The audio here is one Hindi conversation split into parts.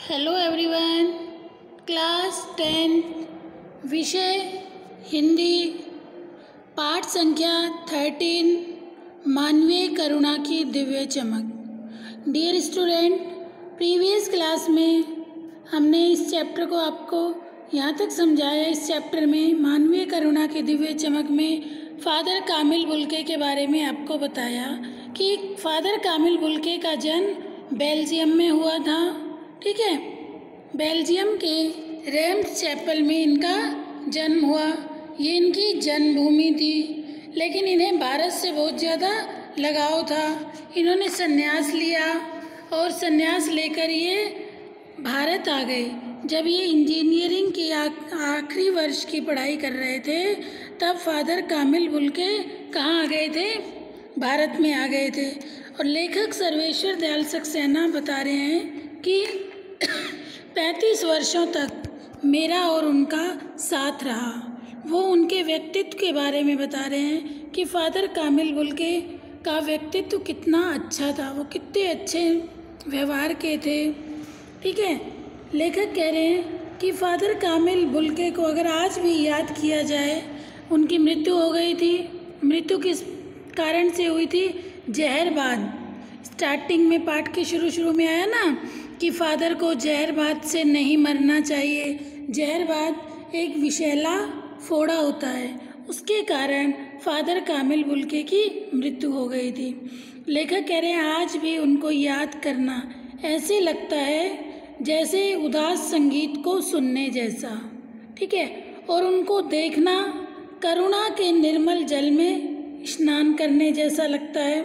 Hello everyone. क्लास 10 विषय हिंदी, पाठ संख्या 13, मानवीय करुणा की दिव्य चमक। डियर स्टूडेंट, प्रीवियस क्लास में हमने इस चैप्टर को आपको यहाँ तक समझाया। इस चैप्टर में मानवीय करुणा की दिव्य चमक में फ़ादर कामिल बुल्के के बारे में आपको बताया कि फ़ादर कामिल बुल्के का जन्म बेल्जियम में हुआ था। ठीक है, बेल्जियम के रेम्स चैपल में इनका जन्म हुआ। ये इनकी जन्मभूमि थी, लेकिन इन्हें भारत से बहुत ज़्यादा लगाव था। इन्होंने संन्यास लिया और संन्यास लेकर ये भारत आ गए। जब ये इंजीनियरिंग के आखिरी वर्ष की पढ़ाई कर रहे थे, तब फ़ादर कामिल बुल्के कहाँ आ गए थे? भारत में आ गए थे। और लेखक सर्वेश्वर दयाल सक्सेना बता रहे हैं कि 35 वर्षों तक मेरा और उनका साथ रहा। वो उनके व्यक्तित्व के बारे में बता रहे हैं कि फ़ादर कामिल बुल्के का व्यक्तित्व कितना अच्छा था, वो कितने अच्छे व्यवहार के थे। ठीक है, लेखक कह रहे हैं कि फ़ादर कामिल बुल्के को अगर आज भी याद किया जाए, उनकी मृत्यु हो गई थी। मृत्यु किस कारण से हुई थी? जहरबाद। स्टार्टिंग में पाठ के शुरू में आया ना कि फ़ादर को जहरबाद से नहीं मरना चाहिए। जहरबाद एक विषैला फोड़ा होता है, उसके कारण फ़ादर कामिल बुल्के की मृत्यु हो गई थी। लेखक कह रहे हैं आज भी उनको याद करना ऐसे लगता है जैसे उदास संगीत को सुनने जैसा। ठीक है, और उनको देखना करुणा के निर्मल जल में स्नान करने जैसा लगता है।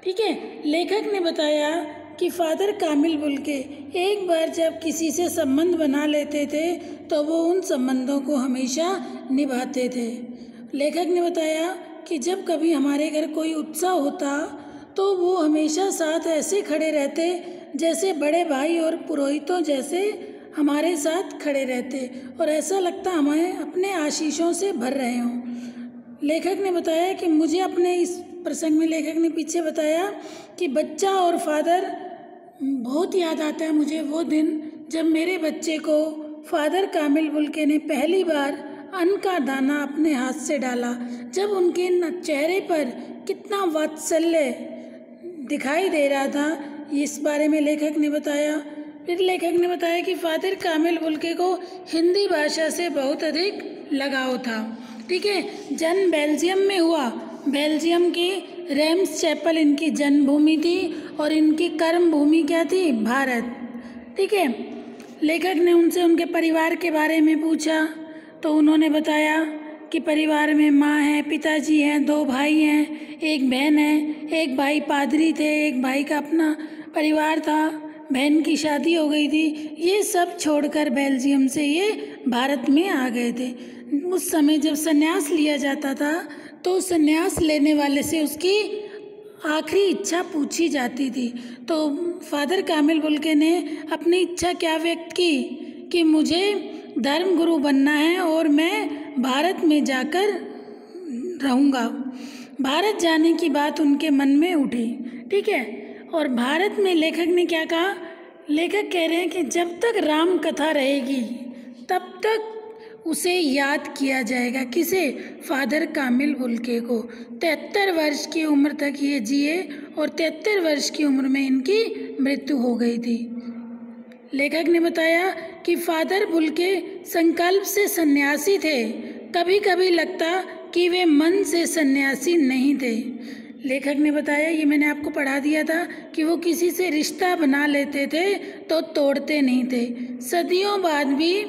ठीक है, लेखक ने बताया कि फ़ादर कामिल बुल्के एक बार जब किसी से संबंध बना लेते थे तो वो उन संबंधों को हमेशा निभाते थे। लेखक ने बताया कि जब कभी हमारे घर कोई उत्सव होता तो वो हमेशा साथ ऐसे खड़े रहते जैसे बड़े भाई और पुरोहितों जैसे हमारे साथ खड़े रहते, और ऐसा लगता हमें अपने आशीषों से भर रहे हों। लेखक ने बताया कि मुझे अपने इस प्रसंग में लेखक ने पीछे बताया कि बच्चा और फ़ादर बहुत याद आता है मुझे वो दिन जब मेरे बच्चे को फ़ादर कामिल बुल्के ने पहली बार अन्न का दाना अपने हाथ से डाला। जब उनके चेहरे पर कितना वात्सल्य दिखाई दे रहा था, इस बारे में लेखक ने बताया। फिर लेखक ने बताया कि फ़ादर कामिल बुल्के को हिंदी भाषा से बहुत अधिक लगाव था। ठीक है, जन्म बेल्जियम में हुआ। बेल्जियम की रेम्स चैपल इनकी जन्मभूमि थी और इनकी कर्म भूमि क्या थी? भारत। ठीक है, लेखक ने उनसे उनके परिवार के बारे में पूछा तो उन्होंने बताया कि परिवार में माँ है, पिताजी हैं, 2 भाई हैं, 1 बहन है। एक भाई पादरी थे, एक भाई का अपना परिवार था, बहन की शादी हो गई थी। ये सब छोड़कर बेल्जियम से ये भारत में आ गए थे। उस समय जब संन्यास लिया जाता था तो संन्यास लेने वाले से उसकी आखिरी इच्छा पूछी जाती थी। तो फ़ादर कामिल बुल्के ने अपनी इच्छा क्या व्यक्त की कि मुझे धर्म गुरु बनना है और मैं भारत में जाकर रहूँगा। भारत जाने की बात उनके मन में उठी। ठीक है, और भारत में लेखक ने क्या कहा? लेखक कह रहे हैं कि जब तक राम कथा रहेगी तब तक उसे याद किया जाएगा। किसे? फ़ादर कामिल बुल्के को। 73 वर्ष की उम्र तक ये जिए और 73 वर्ष की उम्र में इनकी मृत्यु हो गई थी। लेखक ने बताया कि फ़ादर बुल्के संकल्प से सन्यासी थे। कभी कभी लगता कि वे मन से सन्यासी नहीं थे। लेखक ने बताया, ये मैंने आपको पढ़ा दिया था कि वो किसी से रिश्ता बना लेते थे तो तोड़ते नहीं थे। सदियों बाद भी,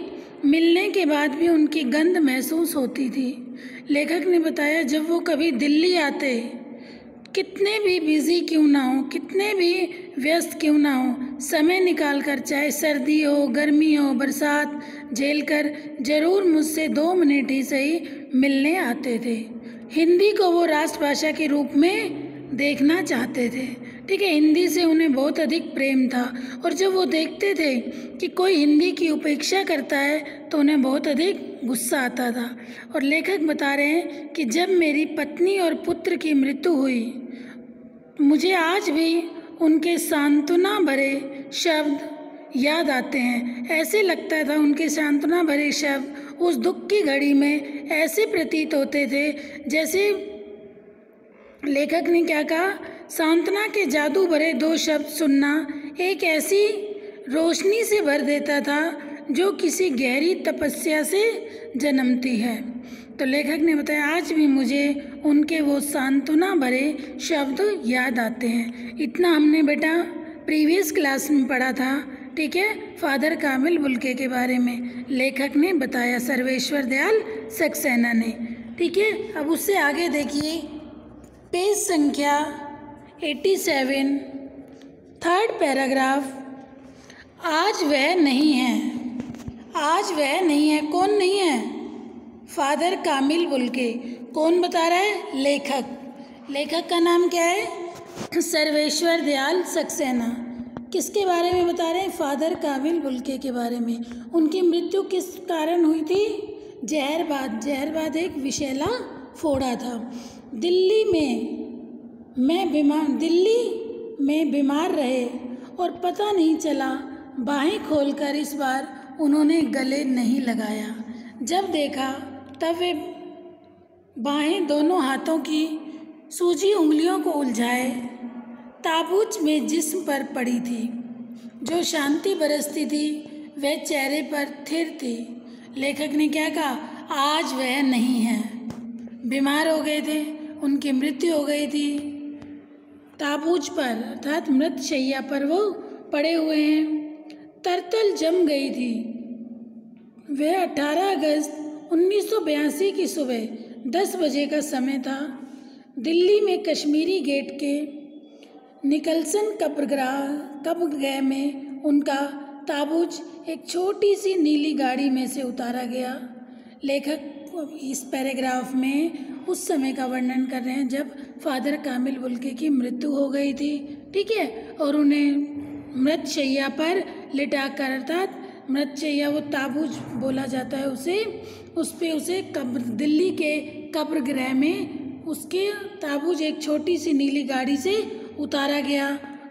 मिलने के बाद भी उनकी गंध महसूस होती थी। लेखक ने बताया जब वो कभी दिल्ली आते, कितने भी बिजी क्यों ना हो, कितने भी व्यस्त क्यों ना हो, समय निकाल कर, चाहे सर्दी हो, गर्मी हो, बरसात झेल कर, ज़रूर मुझसे 2 मिनट ही सही मिलने आते थे। हिंदी को वो राष्ट्रभाषा के रूप में देखना चाहते थे। ठीक है, हिंदी से उन्हें बहुत अधिक प्रेम था, और जब वो देखते थे कि कोई हिंदी की उपेक्षा करता है तो उन्हें बहुत अधिक गुस्सा आता था। और लेखक बता रहे हैं कि जब मेरी पत्नी और पुत्र की मृत्यु हुई, मुझे आज भी उनके सांत्वना भरे शब्द याद आते हैं। ऐसे लगता था उनके सांत्वना भरे शब्द उस दुख की घड़ी में ऐसे प्रतीत होते थे जैसे लेखक ने क्या कहा, सांत्वना के जादू भरे दो शब्द सुनना एक ऐसी रोशनी से भर देता था जो किसी गहरी तपस्या से जन्मती है। तो लेखक ने बताया आज भी मुझे उनके वो सांत्वना भरे शब्द याद आते हैं। इतना हमने बेटा प्रीवियस क्लास में पढ़ा था, ठीक है, फादर कामिल बुल्के के बारे में लेखक ने बताया, सर्वेश्वर दयाल सक्सेना ने, ठीक है। अब उससे आगे देखिए पेज संख्या 87, थर्ड पैराग्राफ। आज वह नहीं है, आज वह नहीं है, कौन नहीं है? फादर कामिल बुल्के। कौन बता रहा है? लेखक। लेखक का नाम क्या है? सर्वेश्वर दयाल सक्सेना। किसके बारे में बता रहे हैं? फादर कामिल बुल्के के बारे में। उनकी मृत्यु किस कारण हुई थी? जहरबाद। जहरबाद एक विषैला फोड़ा था। दिल्ली में बीमार रहे और पता नहीं चला, बाहें खोलकर इस बार उन्होंने गले नहीं लगाया। जब देखा तब वे बाहें दोनों हाथों की सूजी उंगलियों को उलझाए ताबूच में जिस्म पर पड़ी थी। जो शांति बरसती थी वह चेहरे पर थिर थी। लेखक ने क्या कहा? आज वह नहीं है। बीमार हो गए थे, उनकी मृत्यु हो गई थी, ताबूच पर अर्थात मृत शैया पर वो पड़े हुए हैं। तरतल जम गई थी। वह 18 अगस्त 1982 की सुबह 10 बजे का समय था। दिल्ली में कश्मीरी गेट के निकलसन कब्रगाह में उनका ताबूच एक छोटी सी नीली गाड़ी में से उतारा गया। लेखक इस पैराग्राफ में उस समय का वर्णन कर रहे हैं जब फादर कामिल बुल्के की मृत्यु हो गई थी, ठीक है, और उन्हें मृत शैया पर लिटाकर अर्थात मृत शैया वो ताबूच बोला जाता है उसे दिल्ली के कब्रगृह में उसके ताबूच एक छोटी सी नीली गाड़ी से उतारा गया।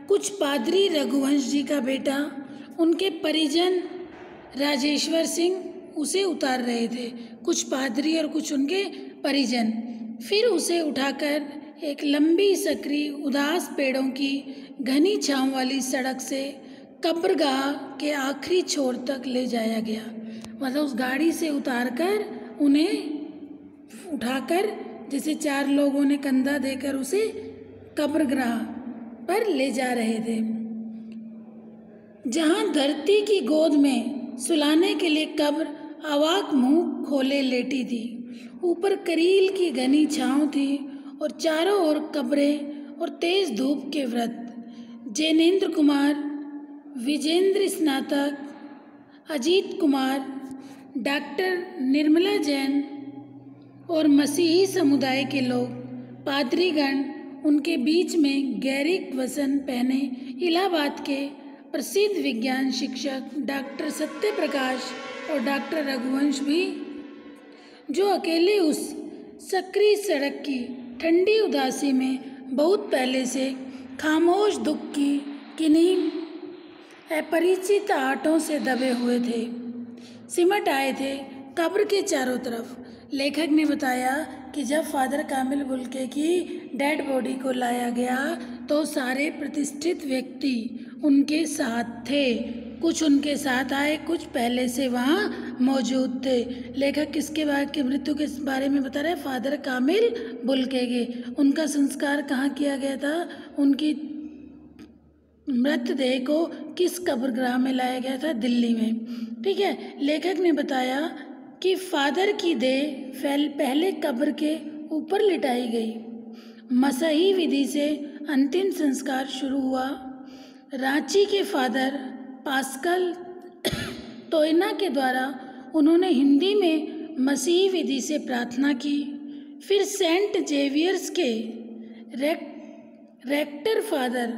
कुछ पादरी रघुवंश जी का बेटा, उनके परिजन राजेश्वर सिंह उसे उतार रहे थे, कुछ पादरी और कुछ उनके परिजन। फिर उसे उठाकर एक लंबी सकरी उदास पेड़ों की घनी छांव वाली सड़क से कब्रगाह के आखिरी छोर तक ले जाया गया। मतलब उस गाड़ी से उतारकर उन्हें उठाकर जैसे 4 लोगों ने कंधा देकर उसे कब्रगाह पर ले जा रहे थे, जहां धरती की गोद में सुलाने के लिए कब्र अवाक मुंह खोले लेटी थी। ऊपर करील की घनी छांव थी और चारों ओर कब्रें और तेज धूप के व्रत। जैनेन्द्र कुमार, विजेंद्र स्नातक, अजीत कुमार, डॉक्टर निर्मला जैन और मसीही समुदाय के लोग, पादरीगण उनके बीच में गैरिक वसन पहने इलाहाबाद के प्रसिद्ध विज्ञान शिक्षक डॉक्टर सत्यप्रकाश और डॉक्टर रघुवंश भी, जो अकेले उस सकरी सड़क की ठंडी उदासी में बहुत पहले से खामोश दुख की किन्हीं अपरिचित आटों से दबे हुए थे, सिमट आए थे कब्र के चारों तरफ। लेखक ने बताया कि जब फादर कामिल बुल्के की डेड बॉडी को लाया गया तो सारे प्रतिष्ठित व्यक्ति उनके साथ थे। कुछ उनके साथ आए, कुछ पहले से वहाँ मौजूद थे। लेखक किसके बारे की मृत्यु के बारे में बता रहे हैं? फादर कामिल बुल्के के। उनका संस्कार कहाँ किया गया था? उनकी मृतदेह को किस कब्रगाह में लाया गया था? दिल्ली में, ठीक है। लेखक ने बताया कि फादर की देह पहले कब्र के ऊपर लिटाई गई। मसही विधि से अंतिम संस्कार शुरू हुआ। रांची के फादर पास्कल तोयना के द्वारा उन्होंने हिंदी में मसीही विधि से प्रार्थना की। फिर सेंट जेवियर्स के रेक्टर फादर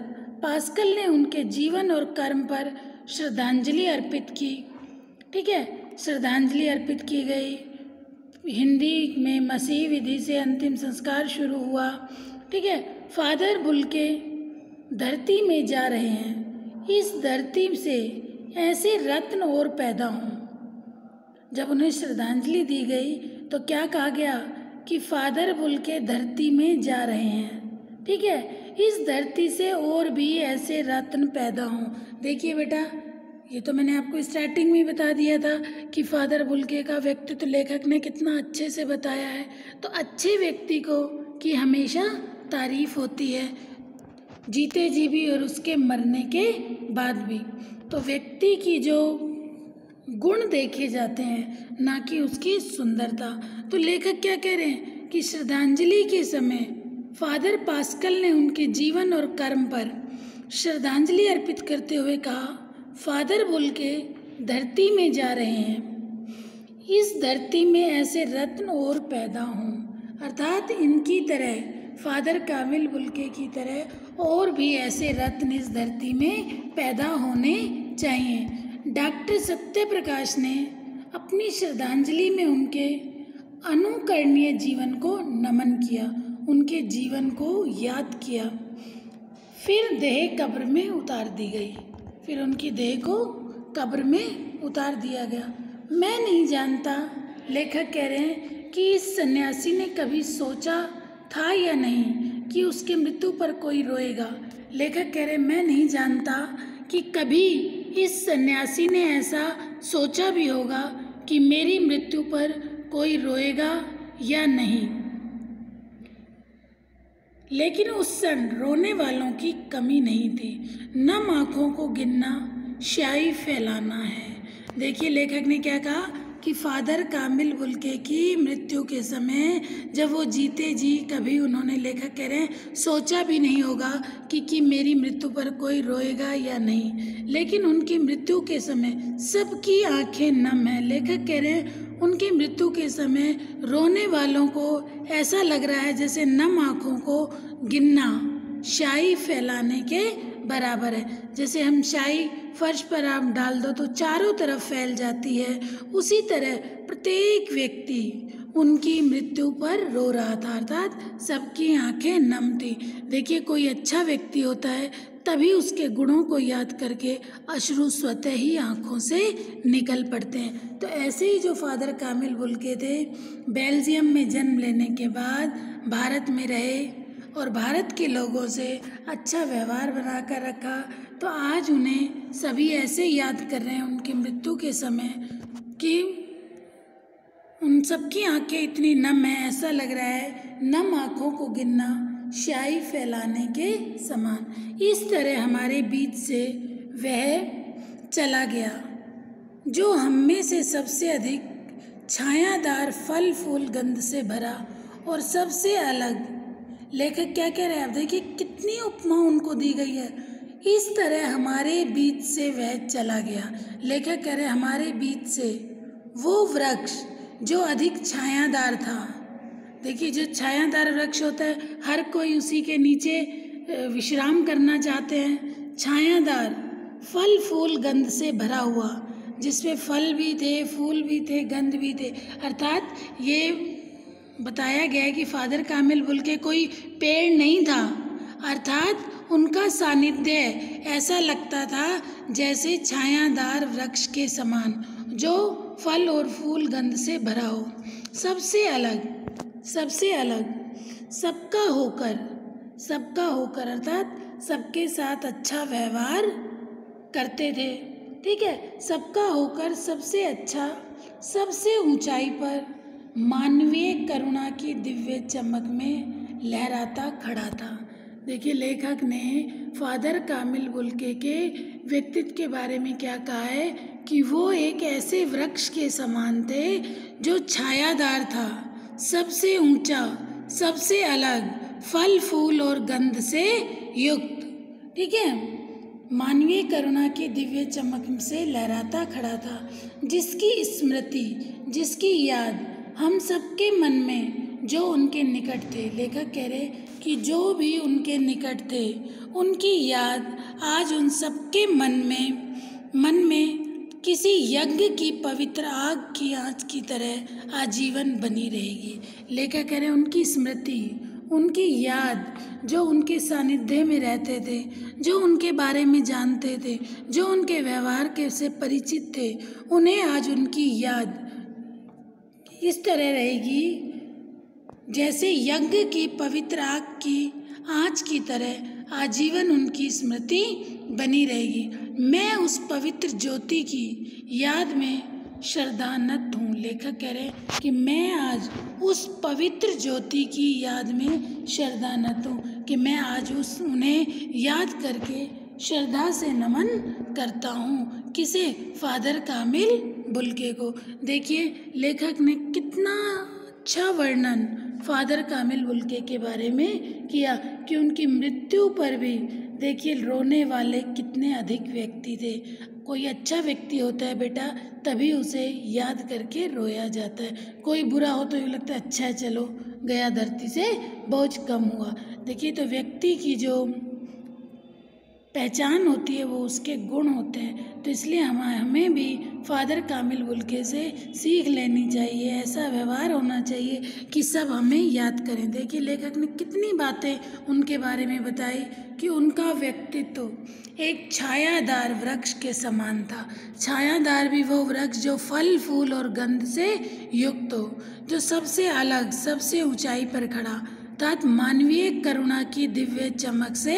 पास्कल ने उनके जीवन और कर्म पर श्रद्धांजलि अर्पित की, ठीक है, श्रद्धांजलि अर्पित की गई। हिंदी में मसीही विधि से अंतिम संस्कार शुरू हुआ, ठीक है। फादर बुल्के धरती में जा रहे हैं। इस धरती से ऐसे रत्न और पैदा हों। जब उन्हें श्रद्धांजलि दी गई तो क्या कहा गया कि फादर बुल्के धरती में जा रहे हैं। ठीक है, इस धरती से और भी ऐसे रत्न पैदा हों। देखिए बेटा, ये तो मैंने आपको स्टार्टिंग में ही बता दिया था कि फादर बुल्के का व्यक्तित्व लेखक ने कितना अच्छे से बताया है। तो अच्छे व्यक्ति को की हमेशा तारीफ होती है, जीते जी भी और उसके मरने के बाद भी। तो व्यक्ति की जो गुण देखे जाते हैं, ना कि उसकी सुंदरता। तो लेखक क्या कह रहे हैं कि श्रद्धांजलि के समय फादर पास्कल ने उनके जीवन और कर्म पर श्रद्धांजलि अर्पित करते हुए कहा, फादर बुल्के धरती में जा रहे हैं, इस धरती में ऐसे रत्न और पैदा हों। अर्थात इनकी तरह, फादर कामिल बुल्के की तरह और भी ऐसे रत्न इस धरती में पैदा होने चाहिए। डॉक्टर सत्यप्रकाश ने अपनी श्रद्धांजलि में उनके अनुकरणीय जीवन को नमन किया, उनके जीवन को याद किया। फिर देह कब्र में उतार दी गई, फिर उनकी देह को कब्र में उतार दिया गया। मैं नहीं जानता, लेखक कह रहे हैं कि इस सन्यासी ने कभी सोचा था या नहीं कि उसके मृत्यु पर कोई रोएगा। लेखक कह रहे हैं मैं नहीं जानता कि कभी इस सन्यासी ने ऐसा सोचा भी होगा कि मेरी मृत्यु पर कोई रोएगा या नहीं। लेकिन उस क्षण रोने वालों की कमी नहीं थी। नम आँखों को गिनना स्याही फैलाना है। देखिए लेखक ने क्या कहा कि फादर कामिल बुल्के की मृत्यु के समय जब वो जीते जी कभी उन्होंने, लेखक कह रहे हैं, सोचा भी नहीं होगा कि मेरी मृत्यु पर कोई रोएगा या नहीं। लेकिन उनकी मृत्यु के समय सबकी आंखें नम हैं। लेखक कह रहे हैं उनकी मृत्यु के समय रोने वालों को ऐसा लग रहा है जैसे नम आँखों को गिनना स्याही फैलाने के बराबर है। जैसे हम स्याही फर्श पर आप डाल दो तो चारों तरफ फैल जाती है, उसी तरह प्रत्येक व्यक्ति उनकी मृत्यु पर रो रहा था, अर्थात सबकी आंखें नम थी। देखिए कोई अच्छा व्यक्ति होता है तभी उसके गुणों को याद करके अश्रु स्वतः ही आंखों से निकल पड़ते हैं। तो ऐसे ही जो फादर कामिल बुल्के थे, बेल्जियम में जन्म लेने के बाद भारत में रहे और भारत के लोगों से अच्छा व्यवहार बना कर रखा, तो आज उन्हें सभी ऐसे याद कर रहे हैं उनकी मृत्यु के समय कि उन सबकी आंखें इतनी नम हैं, ऐसा लग रहा है नम आंखों को गिनना स्याही फैलाने के समान। इस तरह हमारे बीच से वह चला गया जो हम में से सबसे अधिक छायादार फल फूल गंध से भरा और सबसे अलग। लेखक क्या कह रहे हैं, आप देखिए कितनी उपमा उनको दी गई है। इस तरह हमारे बीच से वह चला गया। लेखक कह रहे हैं हमारे बीच से वो वृक्ष जो अधिक छायादार था। देखिए जो छायादार वृक्ष होता है हर कोई उसी के नीचे विश्राम करना चाहते हैं। छायादार फल फूल गंध से भरा हुआ, जिसमें फल भी थे, फूल भी थे, गंध भी थे। अर्थात ये बताया गया है कि फादर कामिल बुल्के कोई पेड़ नहीं था, अर्थात उनका सानिध्य ऐसा लगता था जैसे छायादार वृक्ष के समान जो फल और फूल गंध से भरा हो। सबसे अलग, सबसे अलग, सबका होकर अर्थात सबके साथ अच्छा व्यवहार करते थे। ठीक है, सबका होकर सबसे अच्छा, सबसे ऊंचाई पर मानवीय करुणा की दिव्य चमक में लहराता खड़ा था। देखिए लेखक ने फादर कामिल बुल्के के व्यक्तित्व के बारे में क्या कहा है कि वो एक ऐसे वृक्ष के समान थे जो छायादार था, सबसे ऊंचा, सबसे अलग, फल फूल और गंध से युक्त। ठीक है, मानवीय करुणा की दिव्य चमक से लहराता खड़ा था, जिसकी स्मृति, जिसकी याद हम सबके मन में जो उनके निकट थे। लेखक कह रहे कि जो भी उनके निकट थे उनकी याद आज उन सबके मन में किसी यज्ञ की पवित्र आग की आंच की तरह आजीवन बनी रहेगी। लेखक कह रहे उनकी स्मृति, उनकी याद, जो उनके सानिध्य में रहते थे, जो उनके बारे में जानते थे, जो उनके व्यवहार के से परिचित थे, उन्हें आज उनकी याद इस तरह रहेगी जैसे यज्ञ की पवित्र आग की आँच की तरह आजीवन उनकी स्मृति बनी रहेगी। मैं उस पवित्र ज्योति की याद में श्रद्धान्वित हूँ। लेखक कह रहे हैं कि मैं आज उस पवित्र ज्योति की याद में श्रद्धान्वित हूँ, कि मैं आज उन्हें याद करके श्रद्धा से नमन करता हूँ। किसे? फादर कामिल बुल्के को। देखिए लेखक ने कितना अच्छा वर्णन फादर कामिल बुल्के के बारे में किया कि उनकी मृत्यु पर भी देखिए रोने वाले कितने अधिक व्यक्ति थे। कोई अच्छा व्यक्ति होता है बेटा तभी उसे याद करके रोया जाता है, कोई बुरा हो तो ये लगता है अच्छा है चलो गया धरती से बोझ कम हुआ। देखिए तो व्यक्ति की जो पहचान होती है वो उसके गुण होते हैं। तो इसलिए हमें भी फादर कामिल बुल्के से सीख लेनी चाहिए, ऐसा व्यवहार होना चाहिए कि सब हमें याद करें। देखिए लेखक ने कितनी बातें उनके बारे में बताई कि उनका व्यक्तित्व एक छायादार वृक्ष के समान था। छायादार भी वो वृक्ष जो फल फूल और गंध से युक्त हो, जो सबसे अलग सबसे ऊंचाई पर खड़ा अर्थात मानवीय करुणा की दिव्य चमक से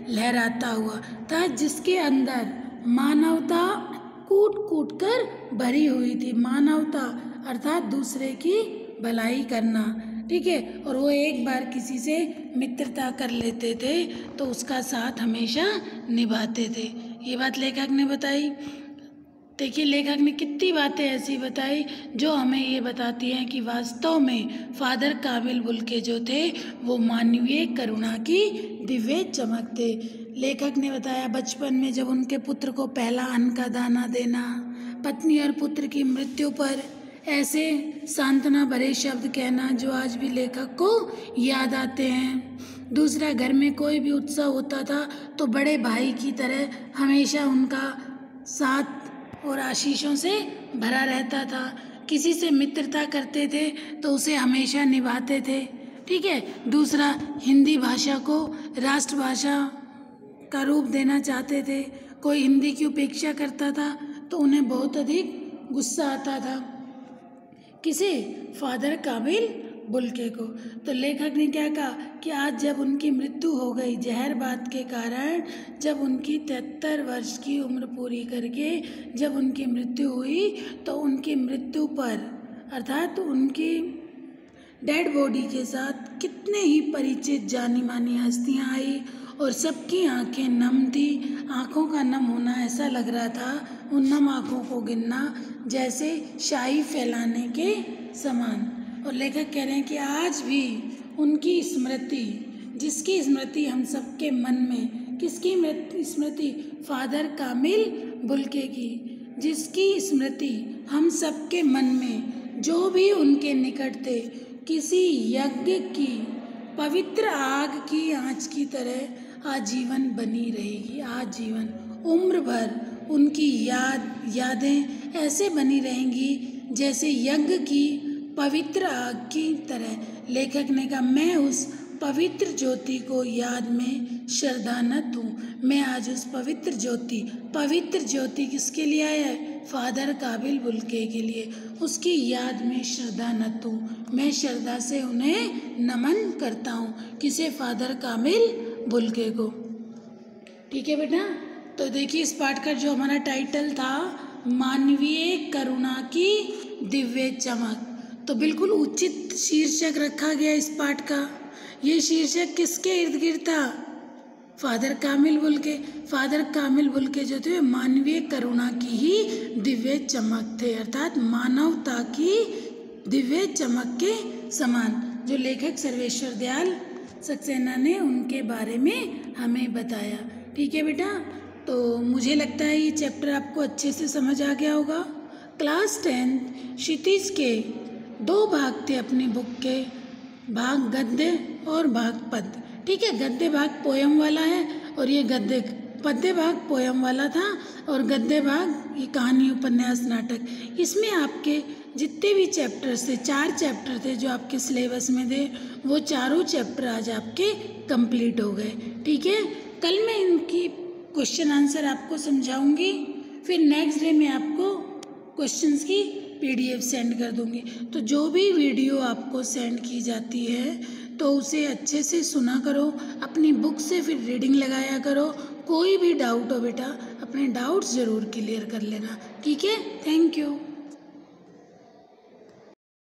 लहराता हुआ था, जिसके अंदर मानवता कूट कूट कर भरी हुई थी। मानवता अर्थात दूसरे की भलाई करना, ठीक है। और वो एक बार किसी से मित्रता कर लेते थे तो उसका साथ हमेशा निभाते थे। ये बात लेखक ने बताई। देखिए लेखक ने कितनी बातें ऐसी बताई जो हमें ये बताती हैं कि वास्तव में फादर कामिल बुल्के जो थे वो मानवीय करुणा की दिव्य चमक थे। लेखक ने बताया बचपन में जब उनके पुत्र को पहला अन्न का दाना देना, पत्नी और पुत्र की मृत्यु पर ऐसे सांत्वना भरे शब्द कहना जो आज भी लेखक को याद आते हैं। दूसरा, घर में कोई भी उत्सव होता था तो बड़े भाई की तरह हमेशा उनका साथ और आशीषों से भरा रहता था। किसी से मित्रता करते थे तो उसे हमेशा निभाते थे, ठीक है। दूसरा, हिंदी भाषा को राष्ट्रभाषा का रूप देना चाहते थे। कोई हिंदी की उपेक्षा करता था तो उन्हें बहुत अधिक गुस्सा आता था। किसे? फादर कामिल बुल्के को। तो लेखक ने क्या कहा कि आज जब उनकी मृत्यु हो गई जहरबाद के कारण, जब उनकी 73 वर्ष की उम्र पूरी करके जब उनकी मृत्यु हुई तो उनकी मृत्यु पर अर्थात उनकी डेड बॉडी के साथ कितने ही परिचित जानी मानी हस्तियाँ आई और सबकी आंखें नम थी। आँखों का नम होना ऐसा लग रहा था, उन नम आँखों को गिनना जैसे शाही फैलाने के समान। और लेखक कह रहे हैं कि आज भी उनकी स्मृति, जिसकी स्मृति हम सबके मन में, किसकी स्मृति? फादर कामिल बुल्के की, जिसकी स्मृति हम सबके मन में, जो भी उनके निकट थे, किसी यज्ञ की पवित्र आग की आँच की तरह आजीवन बनी रहेगी। आजीवन, उम्र भर उनकी यादें ऐसे बनी रहेंगी जैसे यज्ञ की पवित्र आग की तरह। लेखक ने कहा मैं उस पवित्र ज्योति को याद में श्रद्धान्वित हूँ। मैं आज उस पवित्र ज्योति किसके लिए आया है? फादर कामिल बुल्के के लिए, उसकी याद में श्रद्धान्वित हूँ। मैं श्रद्धा से उन्हें नमन करता हूँ। किसे? फादर कामिल बुल्के को, ठीक है बेटा। तो देखिए इस पाठ का जो हमारा टाइटल था मानवीय करुणा की दिव्य चमक, तो बिल्कुल उचित शीर्षक रखा गया इस पाठ का। ये शीर्षक किसके इर्द गिर्द था? फादर कामिल बुल्के। फादर कामिल बुल्के जो थे मानवीय करुणा की ही दिव्य चमक थे, अर्थात मानवता की दिव्य चमक के समान, जो लेखक सर्वेश्वर दयाल सक्सेना ने उनके बारे में हमें बताया। ठीक है बेटा, तो मुझे लगता है ये चैप्टर आपको अच्छे से समझ आ गया होगा। क्लास 10 क्षितिज के 2 भाग थे अपनी बुक के, भाग गद्य और भाग पद्य। ठीक है, गद्य भाग पोयम वाला है और ये गद्य पद्य भाग पोयम वाला था और गद्य भाग ये कहानी उपन्यास नाटक। इसमें आपके जितने भी चैप्टर्स थे, 4 चैप्टर थे जो आपके सिलेबस में थे, वो चारों चैप्टर आज आपके कंप्लीट हो गए। ठीक है, कल मैं इनकी क्वेश्चन आंसर आपको समझाऊंगी, फिर नेक्स्ट डे मैं आपको क्वेश्चंस की PDF सेंड कर दूंगी। तो जो भी वीडियो आपको सेंड की जाती है तो उसे अच्छे से सुना करो, अपनी बुक से फिर रीडिंग लगाया करो। कोई भी डाउट हो बेटा, अपने डाउट्स ज़रूर क्लियर कर लेना। ठीक है, थैंक यू।